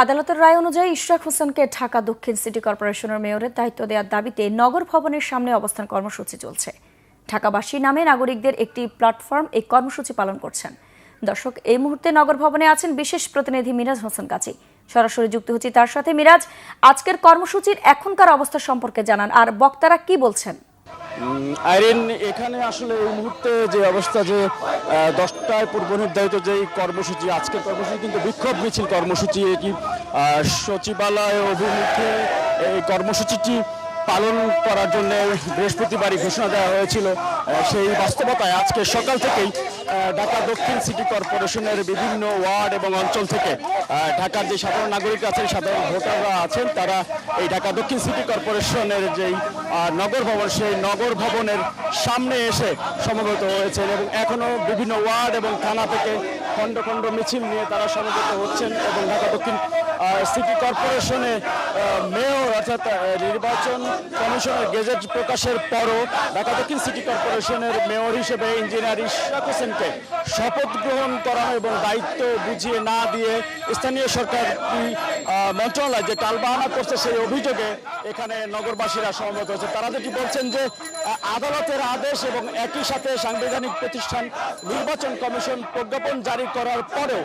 আদালতের রায় অনুযায়ী ইশরাক হোসেনকে ঢাকা দক্ষিণ সিটি কর্পোরেশনের মেয়রের দায়িত্ব দেওয়ার দাবিতে নগর ভবনের সামনে অবস্থান কর্মসূচি চলছে। ঢাকাবাসী নামে নাগরিকদের একটি প্ল্যাটফর্ম এই কর্মসূচি পালন করছেন। দর্শক, এই মুহূর্তে নগর ভবনে আছেন বিশেষ প্রতিনিধি মিরাজ হোসেন কাজী। সরাসরি যুক্ত হচ্ছি তার সাথে। মিরাজ, আজকের কর্মসূচির এখনকার অবস্থা সম্পর্কে জানান, আর বক্তারা কি বলছেন? আইরিন, এখানে আসলে এই মুহূর্তে যে অবস্থা, যে 10টায় পূর্ব নির্ধারিত যে কর্মসূচি, আজকের কর্মসূচি কিন্তু বিক্ষোভ মিছিল কর্মসূচি। এটি সচিবালয় অভিমুখে এই কর্মসূচিটি পালন করার জন্য বৃহস্পতিবারই ঘোষণা দেওয়া হয়েছিল। সেই বাস্তবতায় আজকে সকাল থেকেই ঢাকা দক্ষিণ সিটি কর্পোরেশনের বিভিন্ন ওয়ার্ড এবং অঞ্চল থেকে ঢাকার যে সাধারণ নাগরিক আছেন, সাধারণ ভোটাররা আছেন, তারা এই ঢাকা দক্ষিণ সিটি কর্পোরেশনের যেই নগর ভবন, সেই নগর ভবনের সামনে এসে সমবেত হয়েছেন এবং এখনও বিভিন্ন ওয়ার্ড এবং থানা থেকে খণ্ড খণ্ড মিছিল নিয়ে তারা সমবেত হচ্ছেন এবং ঢাকা দক্ষিণ সিটি কর্পোরেশনে মেয়র অর্থাৎ নির্বাচন কমিশনের গেজেট প্রকাশের পরও ঢাকা দক্ষিণ সিটি কর্পোরেশনের মেয়র হিসেবে ইঞ্জিনিয়ার ইশরাক হোসেনকে শপথ গ্রহণ করা এবং দায়িত্ব বুঝিয়ে না দিয়ে স্থানীয় সরকার মন্ত্রণালয় যে টালবাহানা করছে, সেই অভিযোগে এখানে নগরবাসীরা সমবেত হয়েছে। তারা যেটি বলছেন যে আদালতের আদেশ এবং একই সাথে সাংবিধানিক প্রতিষ্ঠান নির্বাচন কমিশন প্রজ্ঞাপন জারি করার পরেও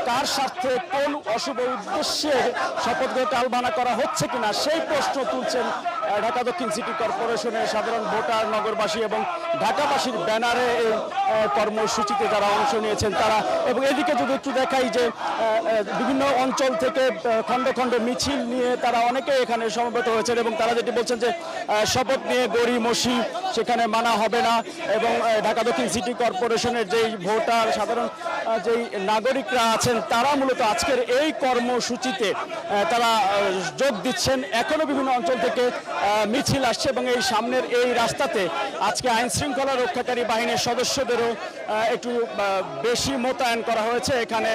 কার স্বার্থে কোন অশুভ উদ্দেশ্যে শপথ টালবাহানা করা হচ্ছে কিনা, সেই প্রশ্ন তুলছেন ঢাকা দক্ষিণ সিটি কর্পোরেশনের সাধারণ ভোটার, নগরবাসী এবং ঢাকাবাসীর ব্যানারে এই কর্মসূচিতে যারা অংশ নিয়েছেন তারা। এবং এদিকে যদি একটু দেখাই যে বিভিন্ন অঞ্চল থেকে খণ্ড খণ্ড মিছিল নিয়ে তারা অনেকে এখানে সমবেত হয়েছেন এবং তারা যেটি বলছেন যে শপথ নিয়ে গড়িমসি সেখানে মানা হবে না এবং ঢাকা দক্ষিণ সিটি কর্পোরেশনের যেই ভোটার, সাধারণ যেই নাগরিকরা আছেন, তারা মূলত আজকের এই কর্মসূচিতে তারা যোগ দিচ্ছেন। এখনও বিভিন্ন অঞ্চল থেকে মিছিল আসছে এবং এই সামনের এই রাস্তাতে আজকে আইন শৃঙ্খলা রক্ষাকারী বাহিনীর সদস্যদেরও একটু বেশি মোতায়েন করা হয়েছে। এখানে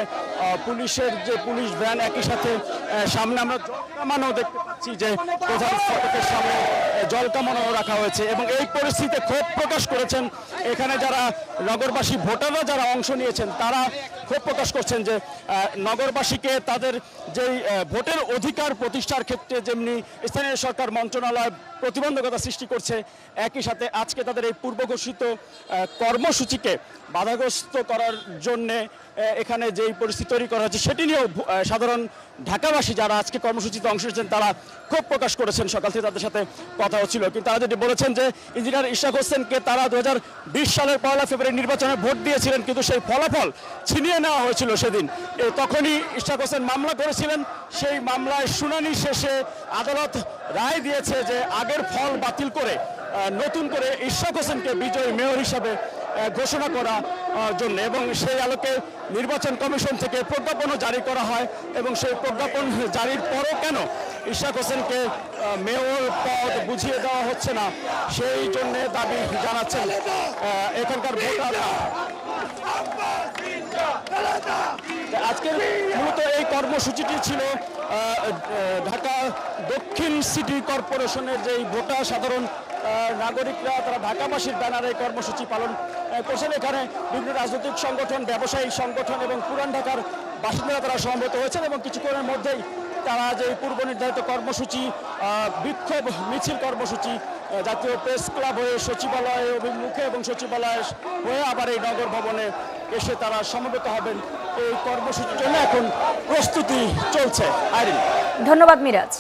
পুলিশের যে পুলিশ ভ্যান, একই সাথে সামনে আমরা জলকামানও দেখতে পাচ্ছি যে প্রধান ফটকের সামনে জলকামানও রাখা হয়েছে এবং এই পরিস্থিতিতে ক্ষোভ প্রকাশ করেছেন এখানে যারা নগরবাসী ভোটাররা যারা অংশ নিয়েছেন। তারা ক্ষোভ প্রকাশ করছেন যে নগরবাসীকে তাদের যেই ভোটের অধিকার প্রতিষ্ঠার ক্ষেত্রে যেমনি স্থানীয় সরকার মন্ত্রণালয় প্রতিবন্ধকতা সৃষ্টি করছে, একই সাথে আজকে তাদের এই পূর্বঘোষিত কর্মসূচিকে বাধাগ্রস্ত করার জন্যে এখানে যেই পরিস্থিতি তৈরি করা হচ্ছে, সেটি নিয়েও সাধারণ ঢাকাবাসী যারা আজকে কর্মসূচিতে অংশ নিয়েছেন তারা ক্ষোভ প্রকাশ করেছেন। সকাল থেকে তাদের সাথে কথা হচ্ছিল, কিন্তু তারা যেটি বলেছেন যে ইঞ্জিনিয়ার ইশরাক হোসেনকে তারা 2020 সালের 1 ফেব্রুয়ারি নির্বাচনে ভোট দিয়েছিলেন, কিন্তু সেই ফলাফল ছিনিয়ে নেওয়া হয়েছিল সেদিন। তখনই ইশরাক হোসেন মামলা করেছিলেন। সেই মামলায় শুনানি শেষে আদালত রায় দিয়েছে যে আগের ফল বাতিল করে নতুন করে ইশরাক হোসেনকে বিজয়ী মেয়র হিসাবে ঘোষণা করার জন্য এবং সেই আলোকে নির্বাচন কমিশন থেকে প্রজ্ঞাপনও জারি করা হয় এবং সেই প্রজ্ঞাপন জারির পরও কেন ইশরাক হোসেনকে মেয়র পদ বুঝিয়ে দেওয়া হচ্ছে না, সেই জন্যে দাবি জানাচ্ছেন এখানকার ভোটাররা। আজকের মূলত এই কর্মসূচিটি ছিল ঢাকা দক্ষিণ সিটি কর্পোরেশনের যেই ভোটার, সাধারণ নাগরিকরা, তারা ঢাকাবাসীর ব্যানারে কর্মসূচি পালন করছেন। এখানে বিভিন্ন রাজনৈতিক সংগঠন, ব্যবসায়িক সংগঠন এবং পুরান ঢাকার বাসিন্দারা তারা সমবেত হয়েছেন এবং কিছুক্ষণের মধ্যেই তারা যে পূর্ব নির্ধারিত কর্মসূচি, বিক্ষোভ মিছিল কর্মসূচি জাতীয় প্রেস ক্লাব হয়ে সচিবালয় অভিমুখে এবং সচিবালয় হয়ে আবার এই নগর ভবনে এসে তারা সমবেত হবেন। এই কর্মসূচির জন্য এখন প্রস্তুতি চলছে। আইরিন, ধন্যবাদ মিরাজ।